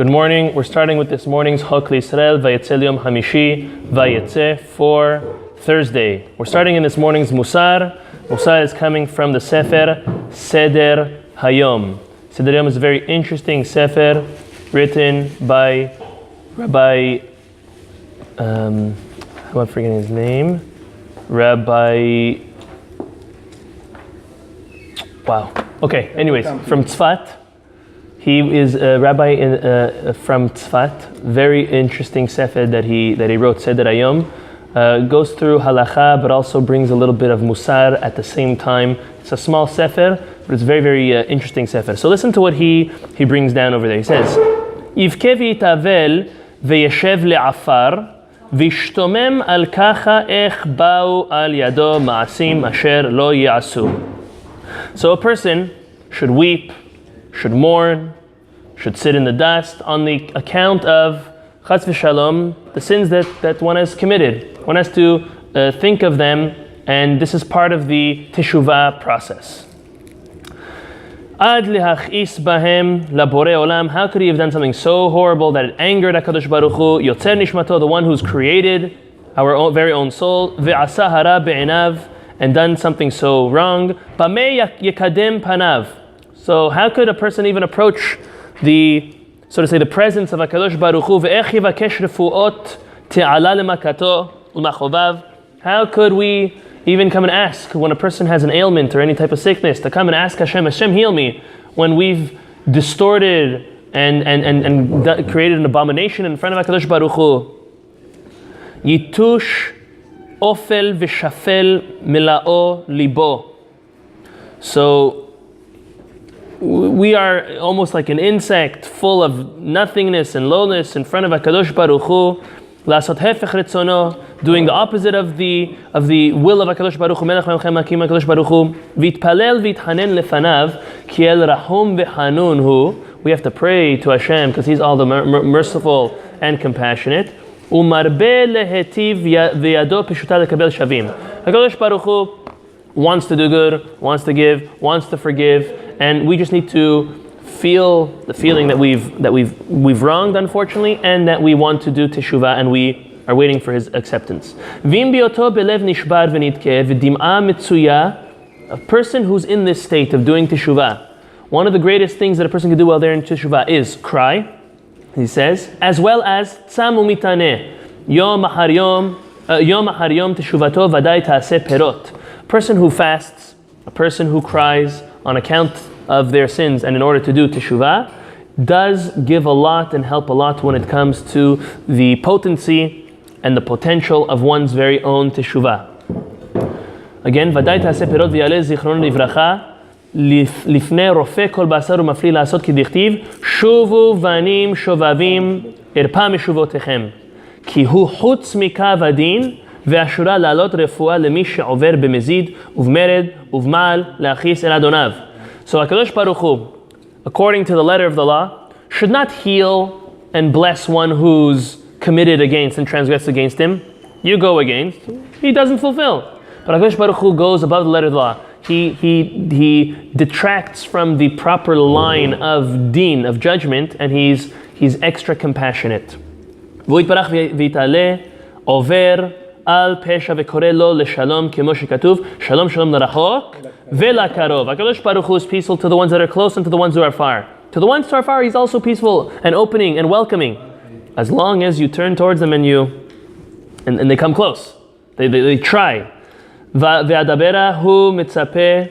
Good morning. We're starting with this morning's Chok L'Yisrael, Vayetze Yom Hamishi, Vayetze for Thursday. We're starting in this morning's Mussar. Mussar is coming from the Sefer Seder Hayom. Seder Hayom is a very interesting Sefer written by Rabbi, I'm forgetting his name, anyways, from Tzfat. He is a rabbi from Tzfat. Very interesting sefer that he wrote, Seder Hayom. Goes through Halacha, but also brings a little bit of Mussar at the same time. It's a small sefer, but it's very, very interesting sefer. So listen to what he brings down over there. He says, Yivke v'yitavel v'yeshev le'afar v'yishtomem al kacha ech ba'u al yado ma'asim asher lo ya'asu. So a person should weep, should mourn, should sit in the dust on the account of Chas v'Shalom, the sins that one has committed. One has to think of them, and this is part of the teshuvah process. Ad lehachis bahem labore olam. How could he have done something so horrible that it angered HaKadosh Baruch Hu? Yotzer nishmato, the one who's created our very own soul. Ve'asa hara be'enav, and done something so wrong. Bamei yekadem panav. So how could a person even approach the presence of HaKadosh Baruch Hu? Ve'ech yivakesh refuot te'ala lemakato u'machovav. How could we even come and ask when a person has an ailment or any type of sickness, to come and ask Hashem, heal me, when we've distorted and created an abomination in front of HaKadosh Baruch Hu? Yitush ofel v'shafel milao libo. So we are almost like an insect full of nothingness and lowness in front of HaKadosh Baruch Hu, lasot hefech retzono, doing the opposite of the will of HaKadosh Baruch Hu, melech melchem hakim HaKadosh Baruch Hu, vitpalel vithanen lefanav, ki el rahum v'hanun hu. We have to pray to Hashem because He's all the merciful and compassionate. Umarbe lehetiv v'yado pishuta lekabel shavim. HaKadosh Baruch Hu wants to do good, wants to give, wants to forgive, and we just need to feel the feeling that we've wronged, unfortunately, and that we want to do teshuvah, and we are waiting for His acceptance. A person who's in this state of doing teshuvah, one of the greatest things that a person can do while they're in teshuvah is cry, he says, as well as tzam umitaneh, yom ahar yom teshuvato vaday ta'aseh perot. A person who fasts, a person who cries on account of their sins and in order to do teshuvah, does give a lot and help a lot when it comes to the potency and the potential of one's very own teshuvah. Again, vaday ta'aseh perot v'yaleh zichron livracha lifnei rofeh kol basar u'mafli la'asot k'dichtiv shuvu vanim shovavim irpa meshuvotechem ki hu chutz mikav adin ve'ashura la'alot refuah lemi she'over b'mezid uvmered uvmal le'achis el adonav. So HaKadosh Baruch Hu, according to the letter of the law, should not heal and bless one who's committed against and transgressed against Him. You go against, He doesn't fulfill. But HaKadosh Baruch Hu goes above the letter of the law. He detracts from the proper line of deen, of judgment, and he's extra compassionate. V'yitbarach v'yitaleh over al pesha v'koreh lo leshalom kemo shekatuv shalom shalom l'rachok ve'lakarov. HaKadosh Baruch Hu is peaceful to the ones that are close and to the ones who are far. To the ones who are far, He's also peaceful and opening and welcoming, as long as you turn towards them and they come close. They try. Ve'adabera hu mitzapeh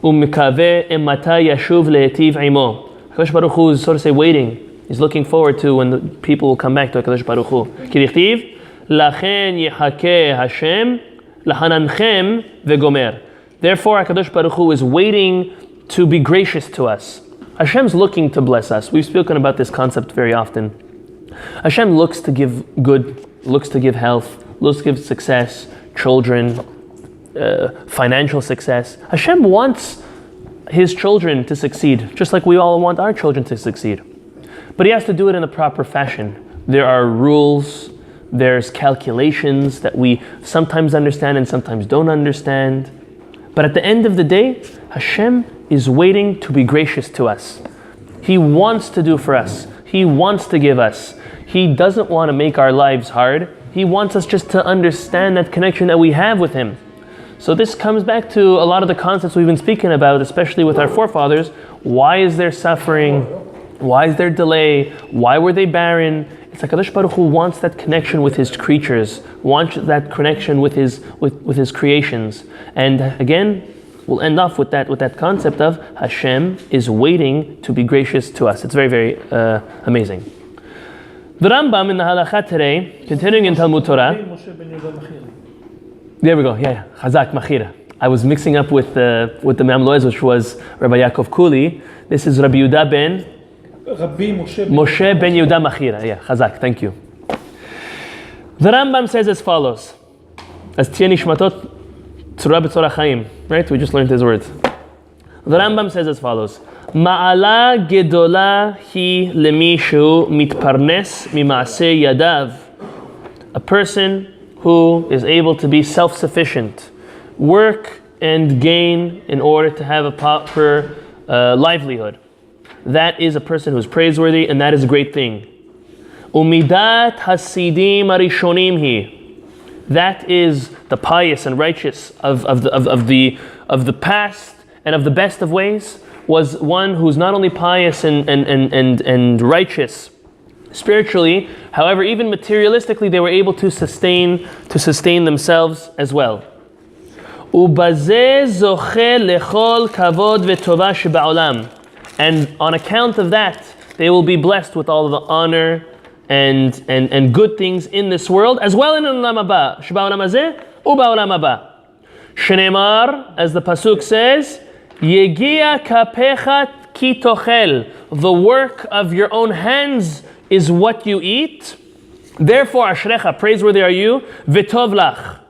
u'mikaveh ematay yashuv le'etiv imo. HaKadosh Baruch Hu is, so to say, waiting. He's looking forward to when the people will come back to HaKadosh Baruch Hu. Kirichtiv lachen yechakeh Hashem lahananchem ve'gomer. Therefore, HaKadosh Baruch Hu is waiting to be gracious to us. Hashem's looking to bless us. We've spoken about this concept very often. Hashem looks to give good, looks to give health, looks to give success, children, financial success. Hashem wants His children to succeed, just like we all want our children to succeed. But He has to do it in the proper fashion. There are rules, there's calculations that we sometimes understand and sometimes don't understand. But at the end of the day, Hashem is waiting to be gracious to us. He wants to do for us. He wants to give us. He doesn't want to make our lives hard. He wants us just to understand that connection that we have with Him. So this comes back to a lot of the concepts we've been speaking about, especially with our forefathers. Why is there suffering? Why is there delay? Why were they barren? It's like HaKadosh Baruch Hu wants that connection with His creatures, wants that connection with His creations. And again, we'll end off with that concept of Hashem is waiting to be gracious to us. It's very, very amazing. The Rambam in the Halacha today, continuing in Talmud Torah. There we go. Yeah, Chazak Machira. I was mixing up with the Me'am Loez, which was Rabbi Yaakov Kuli. This is Rabbi Yehuda ben Moshe ben Yehuda Machira. Yeah, Chazak. Thank you. The Rambam says as follows: As Tiyeh Nishmatot Tzura B'Tzora Chaim. Right? We just learned his words. The Rambam says as follows: Ma'ala gedola hi lemishu mitparnes mima'aseh yadav. A person who is able to be self-sufficient, work and gain in order to have a proper livelihood. That is a person who's praiseworthy, and that is a great thing. Umidat hasidim arishonim hi. That is the pious and righteous of the past and of the best of ways, was one who's not only pious and righteous spiritually, however, even materialistically, they were able to sustain themselves as well. And on account of that, they will be blessed with all of the honor and good things in this world, as well in Olam Haba. Sheba'olam hazeh u'ba'olam haba. Shneimar, as the pasuk says, Yegia kapecha ki tochel. The work of your own hands is what you eat. Therefore, ashrecha, praiseworthy are you, v'tov lach.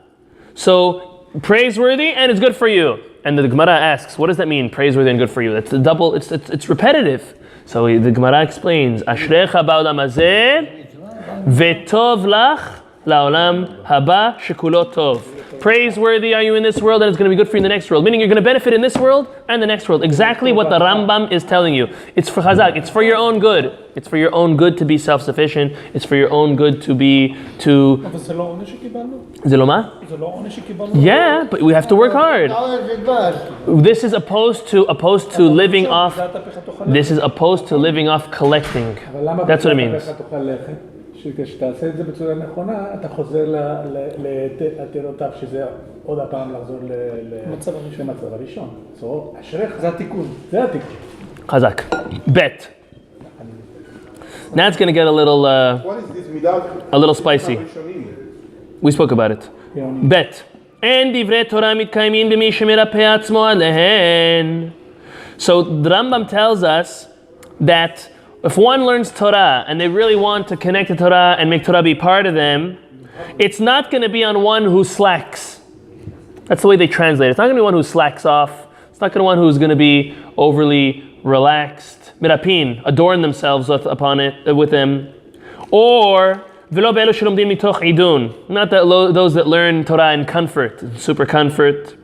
So, praiseworthy and it's good for you. And the Gemara asks, what does that mean, praiseworthy and good for you? That's a double, it's repetitive. So the Gemara explains, ashrecha ba'olam hazeh, v'tov lach la'olam haba shekulo tov. Praiseworthy are you in this world, and it's going to be good for you in the next world. Meaning you're going to benefit in this world and the next world. Exactly what the Rambam is telling you. It's for Chazak. It's for your own good. It's for your own good to be self-sufficient. It's for your own good to be Yeah, but we have to work hard. This is opposed to living off. This is opposed to living off collecting. That's what it means. שכשתעשה את זה בצורה נכונה, אתה חוזר לעתירותיו, שזה עוד הפעם לחזור למצב הראשון. אשריך, זה התיקון. זה התיקון. חזק. Bet. Now it's going to get a little spicy. We spoke about it. Bet. אין דברי תורה מתקיימים במי שמרפא עצמו עליהן. So the Rambam tells us that if one learns Torah and they really want to connect to Torah and make Torah be part of them, it's not going to be on one who slacks. That's the way they translate it. It's not going to be one who slacks off. It's not going to be one who's going to be overly relaxed. Mirapin, adorn themselves with them. Or, not that those that learn Torah in comfort, super comfort.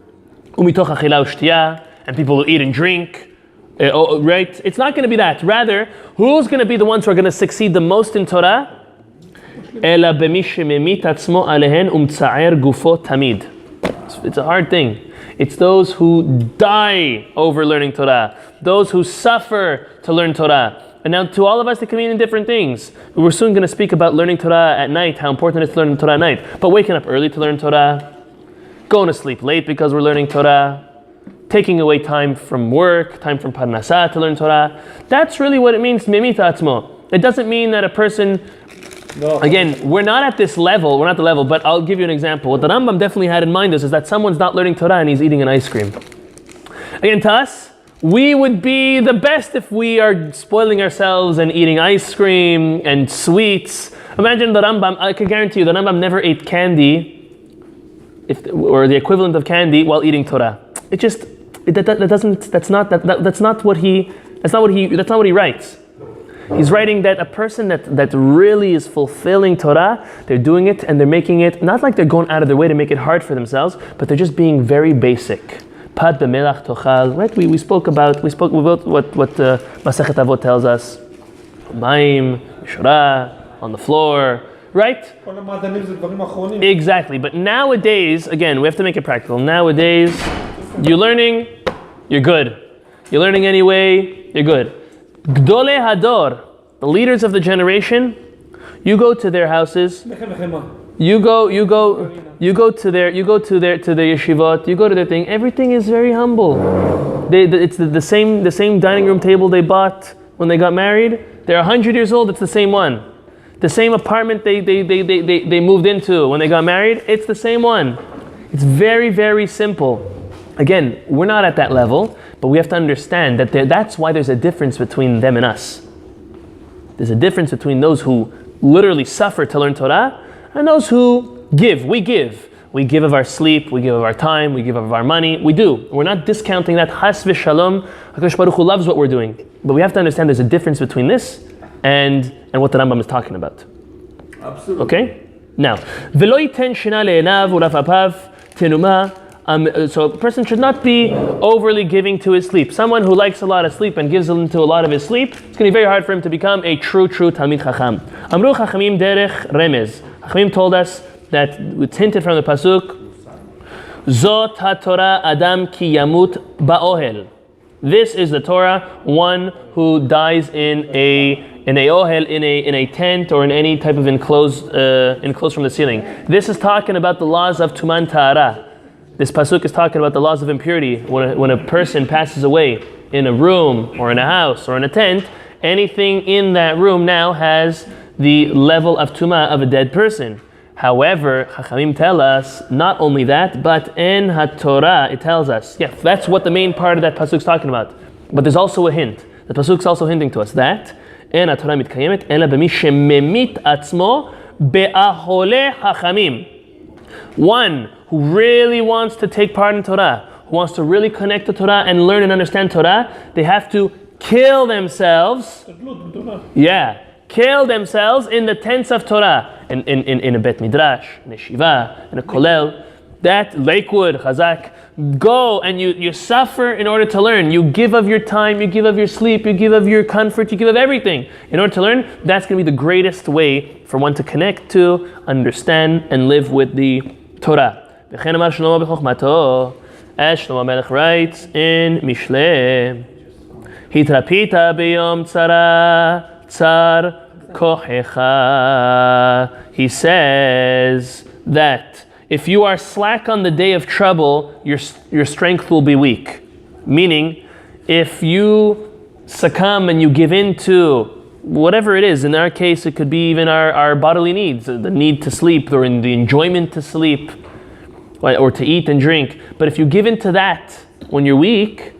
And people who eat and drink. Right? It's not going to be that. Rather, who's going to be the ones who are going to succeed the most in Torah? It's a hard thing. It's those who die over learning Torah. Those who suffer to learn Torah. And now to all of us, it can mean in different things. We're soon going to speak about learning Torah at night, how important it is to learn Torah at night. But waking up early to learn Torah, going to sleep late because we're learning Torah, taking away time from work, time from parnasah to learn Torah. That's really what it means, memita atzmo. It doesn't mean that a person, again, we're not at this level, we're not the level, but I'll give you an example. What the Rambam definitely had in mind is that someone's not learning Torah and he's eating an ice cream. Again, to us, we would be the best if we are spoiling ourselves and eating ice cream and sweets. Imagine the Rambam, I can guarantee you, the Rambam never ate candy, or the equivalent of candy, while eating Torah. It just, that's not what he writes. He's writing that a person that really is fulfilling Torah, they're doing it and they're making it, not like they're going out of their way to make it hard for themselves, but they're just being very basic. Pad b'melach tochal, right? We spoke about what Masechet Avot tells us. Maim, Shura, on the floor, right? Exactly. But nowadays, again, we have to make it practical. Nowadays, you're learning, you're good. You're learning anyway, you're good. Gdolei Hador, the leaders of the generation, you go to their houses. You go to their yeshivot. You go to their thing. Everything is very humble. It's the same dining room table they bought when they got married. They're 100 years old. It's the same one. The same apartment they moved into when they got married. It's the same one. It's very, very simple. Again, we're not at that level, but we have to understand that that's why there's a difference between them and us. There's a difference between those who literally suffer to learn Torah and those who give. We give. We give of our sleep, we give of our time, we give of our money. We do. We're not discounting that. Chas v'shalom. HaKadosh Baruch Hu loves what we're doing. But we have to understand there's a difference between this and what the Rambam is talking about. Absolutely. Okay? Now, v'lo yiten shina le'enav u'lafapav tenuma. So a person should not be overly giving to his sleep. Someone who likes a lot of sleep and gives into a lot of his sleep, it's going to be very hard for him to become a true Talmid Chacham. Amru Chachamim derech remez. Chachamim told us that it's hinted from the pasuk, Zot HaTorah Adam ki yamut ba'ohel. This is the Torah, one who dies in a ohel, in a tent, or in any type of enclosed from the ceiling. This is talking about the laws of Tuman Ta'ara. This pasuk is talking about the laws of impurity. When a person passes away in a room or in a house or in a tent, anything in that room now has the level of tumah of a dead person. However, Chachamim tell us not only that, but in HaTorah it tells us, yeah, that's what the main part of that pasuk is talking about. But there's also a hint. The pasuk is also hinting to us that in HaTorah mitkayemet ela b'mi shememit atzmo be'ahole Chachamim. One who really wants to take part in Torah, who wants to really connect to Torah and learn and understand Torah, they have to kill themselves. Yeah, kill themselves in the tents of Torah, in a Bet Midrash, in a Shiva, in a Kolel, that Lakewood, Chazak. Go and you suffer in order to learn. You give of your time, you give of your sleep, you give of your comfort, you give of everything. In order to learn, that's going to be the greatest way for one to connect to, understand, and live with the Torah. As Shlomo Melech writes in Mishleh, Hitrapita b'yom tzara tzar kochecha. He says that if you are slack on the day of trouble, your strength will be weak. Meaning, if you succumb and you give in to whatever it is, in our case it could be even our bodily needs, the need to sleep or in the enjoyment to sleep or to eat and drink. But if you give in to that when you're weak,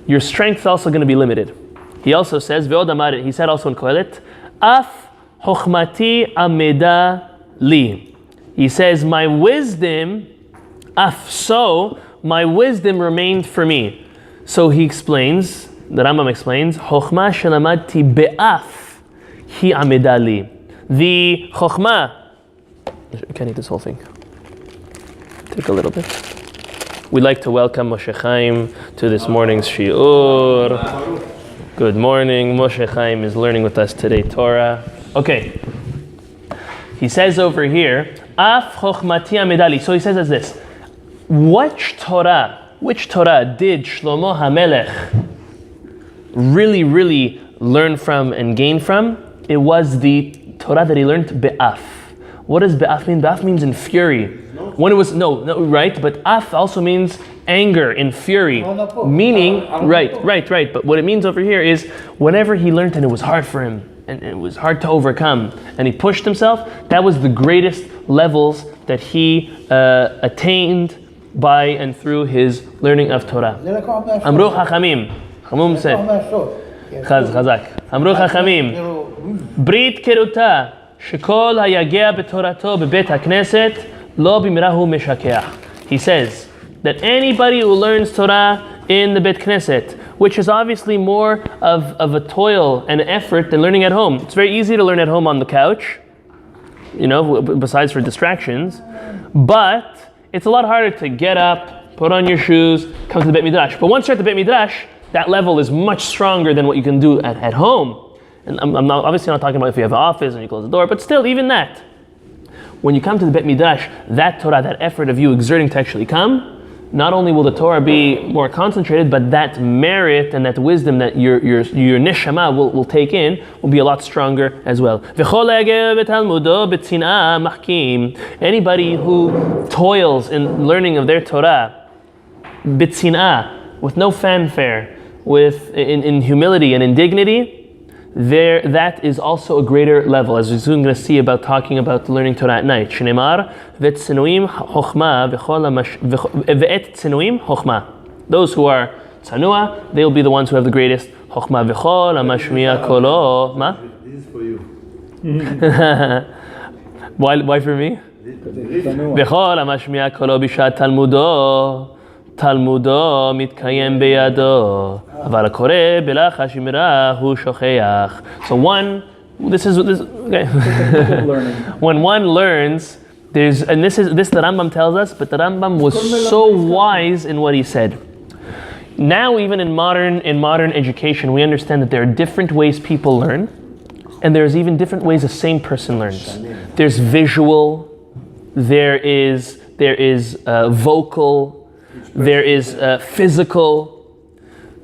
your strength is also going to be limited. He also says, he said also in Kohelet, Af chokhmati ameda li. He says, my wisdom remained for me. So he explains, the Rambam explains, Chokhmah shelamadti be'af hi ameda li. The Chokhmah, you can't eat this whole thing. Take a little bit. We'd like to welcome Moshe Chaim to this morning's shiur. Good morning. Moshe Chaim is learning with us today Torah. Okay. He says over here, Af chokhmati amedali. So he says as this, which Torah did Shlomo HaMelech really learn from and gain from? It was the Torah that he learned be'af. What does be'af mean? Be'af means in fury. When it was, no, right? But af also means anger, in fury. Meaning, right. But what it means over here is whenever he learned and it was hard for him, and it was hard to overcome, and he pushed himself, that was the greatest levels that he attained by and through his learning of Torah. Amru Chachamim. Chachamim said, Chazak. Amru Chachamim. Brit keruta, shekol hayagea betorato bebet hakneset, lo bimirahu meshakeach. He says that anybody who learns Torah in the Bet Knesset, which is obviously more of a toil and effort than learning at home. It's very easy to learn at home on the couch, besides for distractions, but it's a lot harder to get up, put on your shoes, come to the Bet Midrash. But once you're at the Bet Midrash, that level is much stronger than what you can do at home. and I'm not, obviously not talking about if you have an office and you close the door, but still, even that. When you come to the Bet Midrash, that Torah, that effort of you exerting to actually come, not only will the Torah be more concentrated, but that merit and that wisdom that your neshama will take in will be a lot stronger as well. Anybody who toils in learning of their Torah, bitzin'ah, with no fanfare, in humility and in dignity, that is also a greater level, as we're soon going to see about talking about learning Torah at night. Shneimar v'tzinuim chochma v'et tzinuim chochma. Those who are tzanua, they will be the ones who have the greatest chochma. V'chol hamashmiya kolo. Ma? This is for you. Why for me? V'chol hamashmiya kolo bishat talmudo. תלמודו מתקיים בידו, אבל הקורא בלחש אמרה הוא שוכח. So okay. When one learns, this the Rambam tells us, but the Rambam was so wise in what he said. Now even in modern education, we understand that there are different ways people learn, and there's even different ways a same person learns. There's visual, there is vocal, there is physical.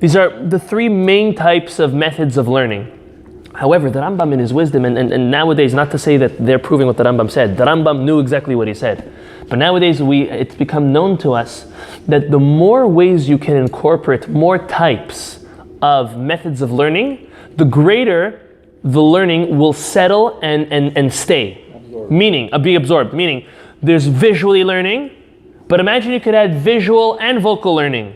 These are the three main types of methods of learning. However, the Rambam in his wisdom, and nowadays, not to say that they're proving what the Rambam said, the Rambam knew exactly what he said. But nowadays, it's become known to us that the more ways you can incorporate more types of methods of learning, the greater the learning will settle and stay. Meaning, be absorbed. Meaning, there's visually learning, but imagine you could add visual and vocal learning,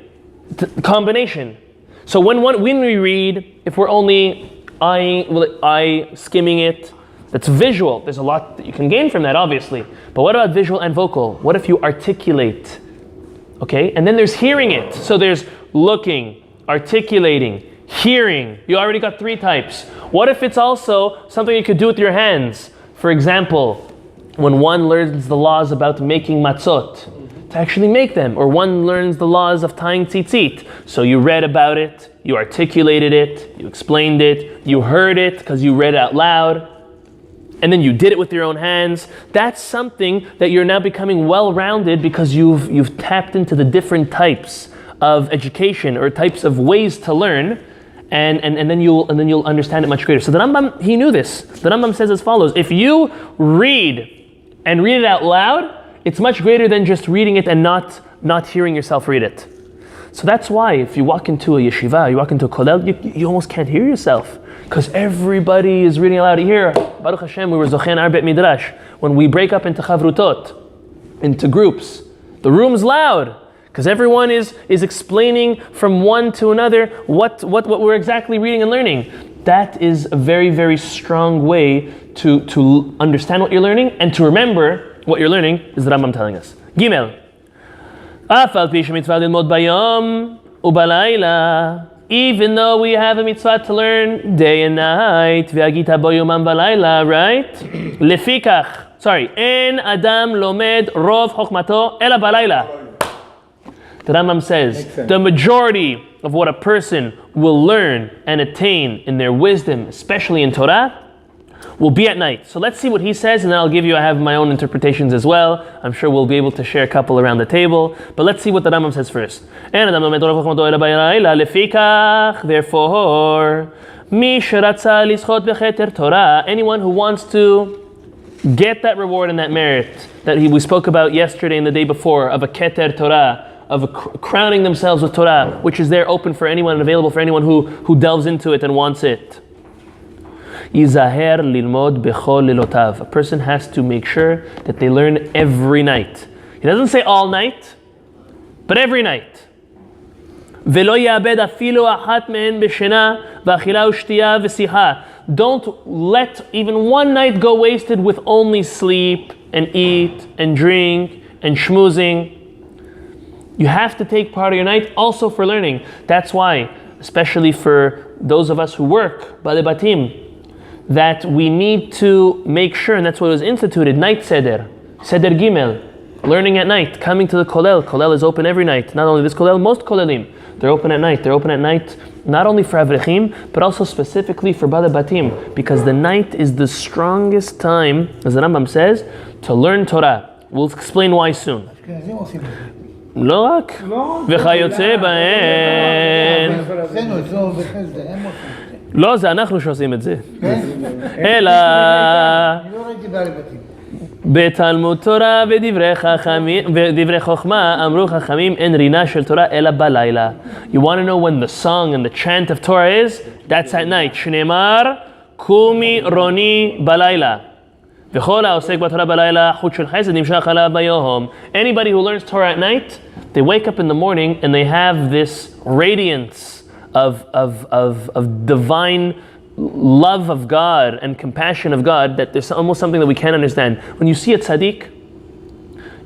combination. So when we read, if we're only eye skimming it, that's visual. There's a lot that you can gain from that, obviously. But what about visual and vocal? What if you articulate? Okay, and then there's hearing it. So there's looking, articulating, hearing. You already got three types. What if it's also something you could do with your hands? For example, when one learns the laws about making matzot, to actually make them, or one learns the laws of tying tzitzit. So you read about it, you articulated it, you explained it, you heard it because you read it out loud, and then you did it with your own hands. That's something that you're now becoming well-rounded because you've tapped into the different types of education or types of ways to learn, and then you'll understand it much greater. So the Rambam, he knew this. The Rambam says as follows: if you read it out loud, it's much greater than just reading it and not hearing yourself read it. So that's why if you walk into a yeshiva, you walk into a kollel, you almost can't hear yourself because everybody is reading aloud. Here, Baruch Hashem, we were zochen our bet midrash. When we break up into chavrutot, into groups, the room's loud because everyone is explaining from one to another what we're exactly reading and learning. That is a very, very strong way to understand what you're learning and to remember what you're learning, is the Rambam telling us. Gimel. Even though we have a mitzvah to learn day and night, right? Lefikach. Sorry. En adam lomed rov chokhmato ela balayla. The Rambam says the majority of what a person will learn and attain in their wisdom, especially in Torah, will be at night. So let's see what he says, and then I have my own interpretations as well. I'm sure we'll be able to share a couple around the table. But let's see what the Rambam says first. Therefore, anyone who wants to get that reward and that merit that we spoke about yesterday and the day before of a keter Torah, of crowning themselves with Torah, which is there open for anyone and available for anyone who delves into it and wants it. Yizaher lilmod bechol lilotav. A person has to make sure that they learn every night. He doesn't say all night, but every night. Velo ya'abed afilu achat me'en b'shena v'achila u'shtiya v'sicha. Don't let even one night go wasted with only sleep and eat and drink and schmoozing. You have to take part of your night also for learning. That's why, especially for those of us who work, Bale Batim, that we need to make sure, and that's what was instituted, night seder Gimel, learning at night, coming to the kollel. Kollel is open every night. Not only this kollel, most kollelim. They're open at night. They're open at night not only for Avrechim, but also specifically for Bada Batim, because the night is the strongest time, as the Rambam says, to learn Torah. We'll explain why soon. לא רק, וכיוצא בהן. לא, זה אנחנו שעושים את זה. אלא בתלמוד תורה ודברי חוכמה אמרו חכמים אין רינה של תורה אלא בלילה. You want to know when the song and the chant of Torah is? That's at night. שנאמר קומי רוני בלילה. וכל העוסק בתורה בלילה חוט של חסד נמשך עליו ביום. Anybody who learns Torah at night, they wake up in the morning and they have this radiance of divine love of God and compassion of God that there's almost something that we can't understand. When you see a tzaddik,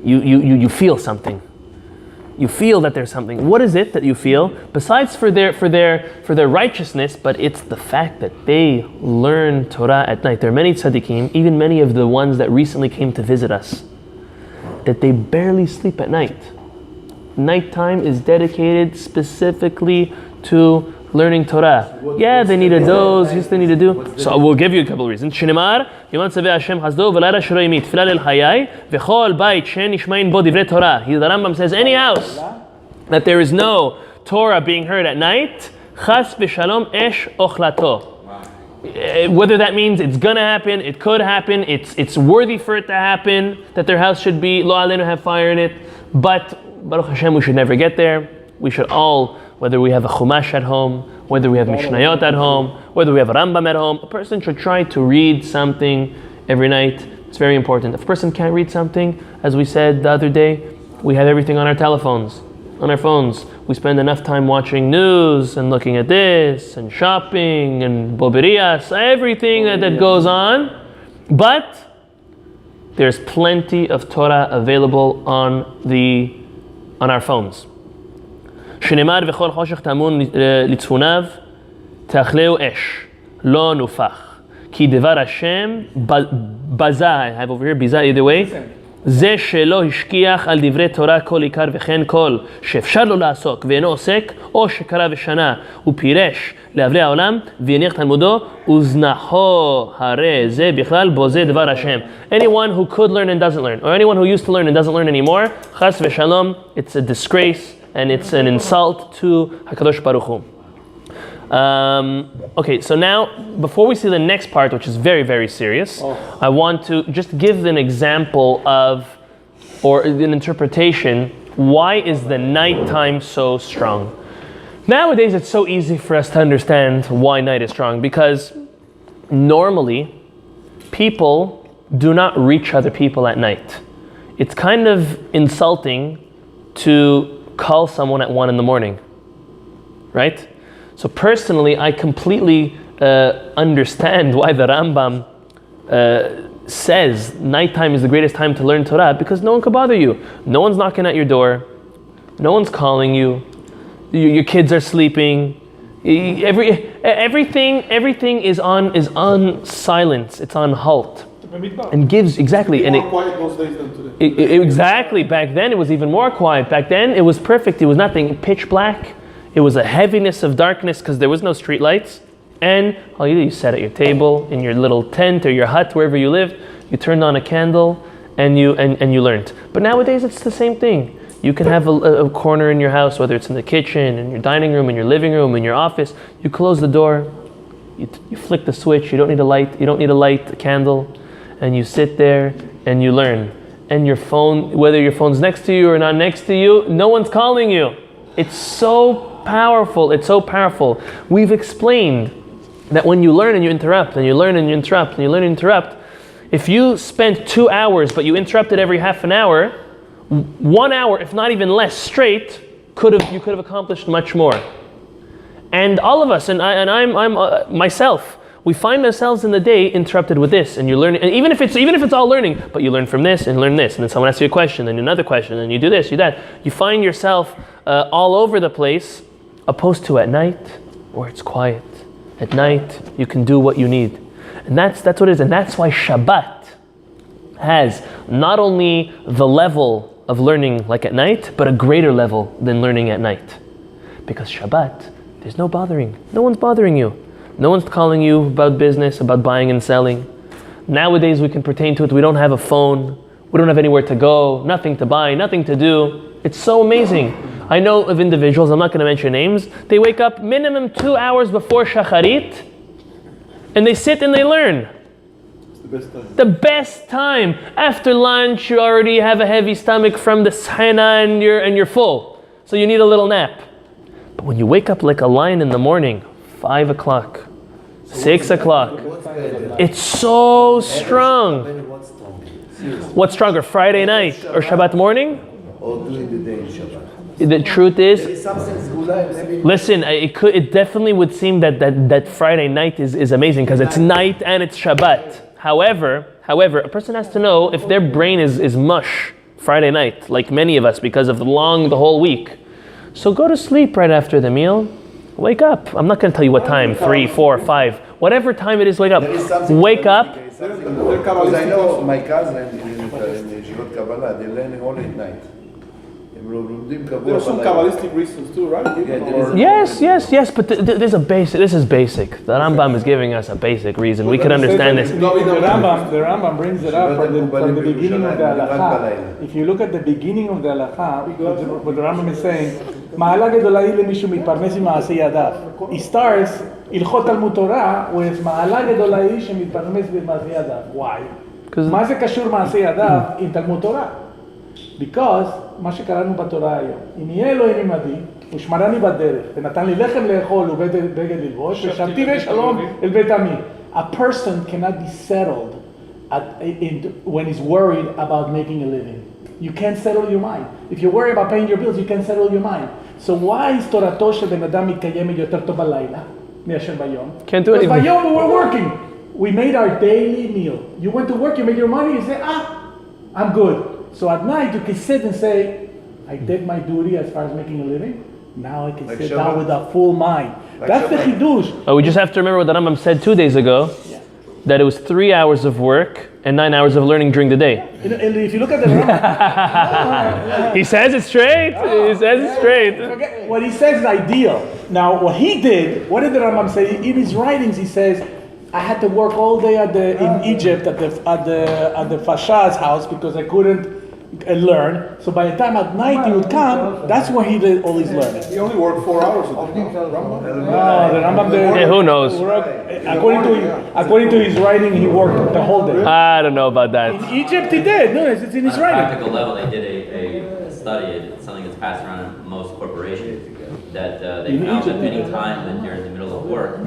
you feel something. You feel that there's something. What is it that you feel? Besides for their righteousness, but it's the fact that they learn Torah at night. There are many tzaddikim, even many of the ones that recently came to visit us, that they barely sleep at night. Nighttime is dedicated specifically to learning Torah. Yeah, they need a doze, yes, they need to do. So we'll give you a couple of reasons. שנאמר, יומן צווה השם חסדו ולילה שלא ימית, תפילה ליל חיי, וכל בית שנשמעים בו דברי תורה. The Rambam says, any house that there is no Torah being heard at night, חס ושלום אש אוכלתו. Whether that means it's gonna happen, it could happen, it's worthy for it to happen, that their house should be, lo aleinu, have fire in it, but Baruch Hashem, we should never get there. We should all, whether we have a Chumash at home, whether we have Mishnayot at home, whether we have a Rambam at home, a person should try to read something every night. It's very important. If a person can't read something, as we said the other day, we have everything on our telephones, on our phones. We spend enough time watching news and looking at this and shopping and boberias, everything that goes on. But there's plenty of Torah available on our phones. שנאמר וכל חושך טמון לצפוניו תאכלהו אש לא נופח כי דבר השם בזה, I have over here ביזה either way, זה שלא השכיח על דברי תורה כל עיקר וכן כל שאפשר לו לעסוק ואינו עוסק או שקרא ושנה ופירש לעברי העולם והניח תלמודו וזנחו הרי זה בכלל בוזה דבר השם. Anyone who could learn and doesn't learn, or anyone who used to learn and doesn't learn anymore, חס ושלום, it's a disgrace and it's an insult to HaKadosh Baruch Hu. Okay, so now, before we see the next part, which is very, very serious, I want to just give an example of, or an interpretation, why is the nighttime so strong? Nowadays, it's so easy for us to understand why night is strong, because normally, people do not reach other people at night. It's kind of insulting to call someone at 1 a.m, right? So personally, I completely understand why the Rambam says nighttime is the greatest time to learn Torah, because no one can bother you. No one's knocking at your door. No one's calling you. Your kids are sleeping. Everything is on silence. It's on halt. And gives exactly, and more quiet those days than today. Exactly. Back then it was even more quiet. Back then it was perfect. It was nothing pitch black. It was a heaviness of darkness because there was no street lights. And all you did, you sat at your table in your little tent or your hut, wherever you lived. You turned on a candle and you learned. But nowadays it's the same thing. You can have a corner in your house, whether it's in the kitchen, in your dining room, in your living room, in your office. You close the door. You flick the switch. You don't need a light. You don't need to light a candle. And you sit there and you learn. And your phone, whether your phone's next to you or not next to you, no one's calling you. It's so powerful. It's so powerful. We've explained that when you learn and you interrupt, and you learn and you interrupt, and you learn and interrupt, if you spent 2 hours but you interrupted every half an hour, 1 hour, if not even less straight, you could have accomplished much more. And all of us, and I'm myself, we find ourselves in the day interrupted with this, and you're learning, and even if it's all learning, but you learn from this and learn this, and then someone asks you a question, and another question, and you do this, you do that. You find yourself all over the place, opposed to at night, where it's quiet. At night, you can do what you need, and that's what it is, and that's why Shabbat has not only the level of learning like at night, but a greater level than learning at night. Because Shabbat, there's no bothering. No one's bothering you. No one's calling you about business, about buying and selling. Nowadays we can pertain to it. We don't have a phone. We don't have anywhere to go, nothing to buy, nothing to do. It's so amazing. I know of individuals, I'm not going to mention names, they wake up minimum 2 hours before Shacharit and they sit and they learn. It's the best time. The best time. After lunch, you already have a heavy stomach from the sahana and you're full. So you need a little nap. But when you wake up like a lion in the morning, 5 o'clock, 6 o'clock, it's so strong. What's stronger, Friday night or Shabbat morning? Or during the day in Shabbat. The truth There is, is something maybe. listen, it definitely would seem that Friday night is amazing because it's night and it's Shabbat. However, a person has to know if their brain is mush Friday night, like many of us, because of the whole week. So go to sleep right after the meal. Wake up. I'm not going to tell you what time, 3, 4, 5. Whatever time it is, wake up. Wake up. Because I know my cousin in Yeshivot Kabbalah, they learn only at night. There are some Kabbalistic reasons too, right? Yes, but there's a basic. This is basic. The Rambam is giving us a basic reason. We can understand this. The Rambam brings it up from the beginning of the Halacha. If you look at the beginning of the Halacha, what the Rambam is saying, מעלה גדולה היא למישהו מתפרנס ממעשה ידיו. He starts, הלכות תלמוד תורה, with מעלה גדולה היא שמתפרנס במעשה ידיו. Why? מה זה קשור מעשה ידיו עם תלמוד תורה? Because מה שקראנו בתורה היום, אם יהיה אלוהים עמדי, ושמרני בדרך, ונתן לי לחם לאכול ובגד ללבוש, ושבתי בשלום אל בית עמי. A person cannot be settled when he's worried about making a living. You can't settle your mind. If you're worried about paying your bills, you can't settle your mind. So why is תורתו של בן אדם מתקיימת יותר טוב בלילה מאשר ביום? Can't do anything. Because ביום we were working. We made our daily meal. You went to work, you made your money, you say, I'm good. So at night you can sit and say, I did my duty as far as making a living. Now I can sit down with a full mind. That's the chidush. We just have to remember what the Rambam said 2 days ago, that it was 3 hours of work and 9 hours of learning during the day. If you look at the Rambam, He says it straight. He says it straight. what he says is ideal. Now what he did, what did the Rambam say? In his writings he says, I had to work all day in Egypt at the Fasha's house because I couldn't learn. So by the time at night he would come, that's where he did all his learning. He only worked 4 hours a day. No, the Rambam Yeah, who knows? According to his writing, he worked the whole day. I don't know about that. In Egypt he did. No, it's in his On a writing. practical level, they did a study, it's something that's passed around in most corporations, that they found that any time that you're in the middle of work,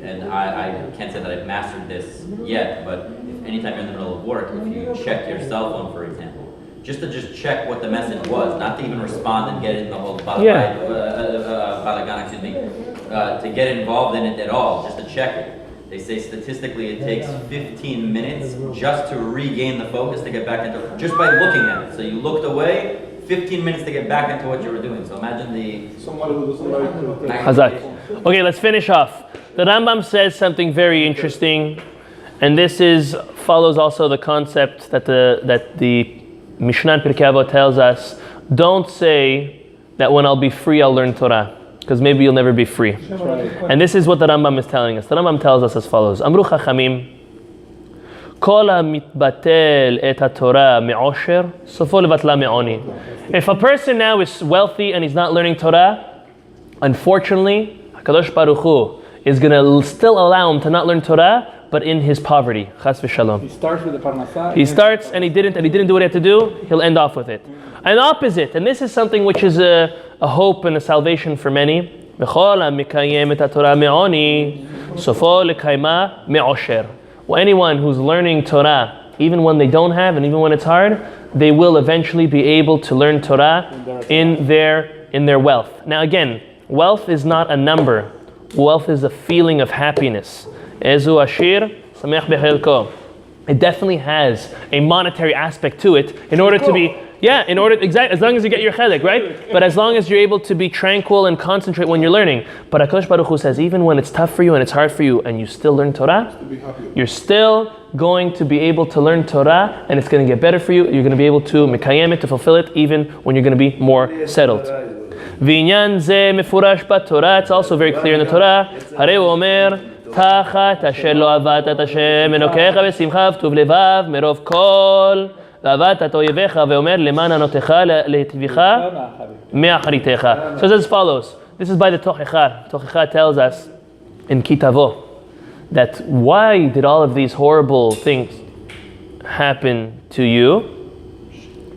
and I can't say that I've mastered this yet, but if anytime you're in the middle of work, if you check your cell phone, for example, just check what the message was, not to even respond and get in the whole balagan, to get involved in it at all, just to check it. They say statistically it takes 15 minutes just to regain the focus, to get back into it, just by looking at it. So you looked away, 15 minutes to get back into what you were doing. So imagine Someone who doesn't like Hazak. Okay, let's finish off. The Rambam says something very interesting, and this follows also the concept that the Mishnah in Pirkei Avot tells us. Don't say that when I'll be free I'll learn Torah, because maybe you'll never be free. And this is what the Rambam is telling us. The Rambam tells us as follows: Amru Chachamim, Kol hamitbatel et haTorah me'osher, sofo levatla me'oni. If a person now is wealthy and he's not learning Torah, unfortunately, HaKadosh Baruch Hu is going to still allow him to not learn Torah, but in his poverty. Chas v'shalom. He starts with the parnasah. He starts and he didn't do what he had to do, he'll end off with it. And opposite, and this is something which is a hope and a salvation for many. V'chol ha'mikayem et haTorah me'oni, sofo lekayma me'osher. Well, anyone who's learning Torah, even when they don't have and even when it's hard, they will eventually be able to learn Torah in their wealth. Now again, wealth is not a number. Wealth is a feeling of happiness. Ezu ashir samech bechelko. It definitely has a monetary aspect to it in order to be, as long as you get your chedek, right? But as long as you're able to be tranquil and concentrate when you're learning. But HaKadosh Baruch Hu says, even when it's tough for you and it's hard for you and you still learn Torah, you're still going to be able to learn Torah and it's going to get better for you. You're going to be able to mekayem it, to fulfill it, even when you're going to be more settled. V'inyan ze mefurash b'Torah. It's also very clear in the Torah. Harei hu omer, tachat asher lo avat et Hashem elokecha b'simcha v'tuv levav merov kol ואהבת את אויביך ואומר למען ענותך להיטיבך מאחריתך. So it's as follows. This is by the Tochecha. Tochecha tells us in Kitavo that why did all of these horrible things happen to you?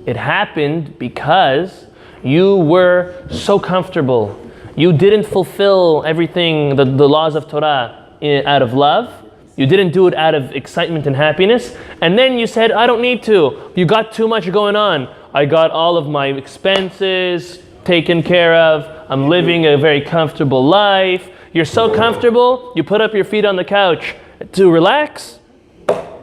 It happened because you were so comfortable. You didn't fulfill everything, the laws of Torah out of love. You didn't do it out of excitement and happiness. And then you said, I don't need to. You got too much going on. I got all of my expenses taken care of. I'm living a very comfortable life. You're so comfortable, you put up your feet on the couch to relax.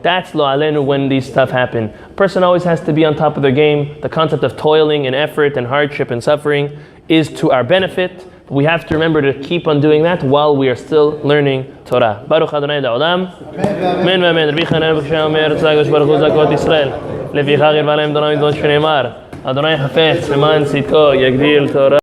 That's lo alenu when these stuff happen. A person always has to be on top of their game. The concept of toiling and effort and hardship and suffering is to our benefit. We have to remember to keep on doing that while we are still learning Torah. Baruch Adonai Le'olam. Amen v'amen. Rabbi Chanan b'Shem Omer, Tzagash Baruch Hu Zakot Yisrael. Lefichach yirva lehem Adonai midon shenemar. Adonai hafetz leman tzidko yagdil Torah.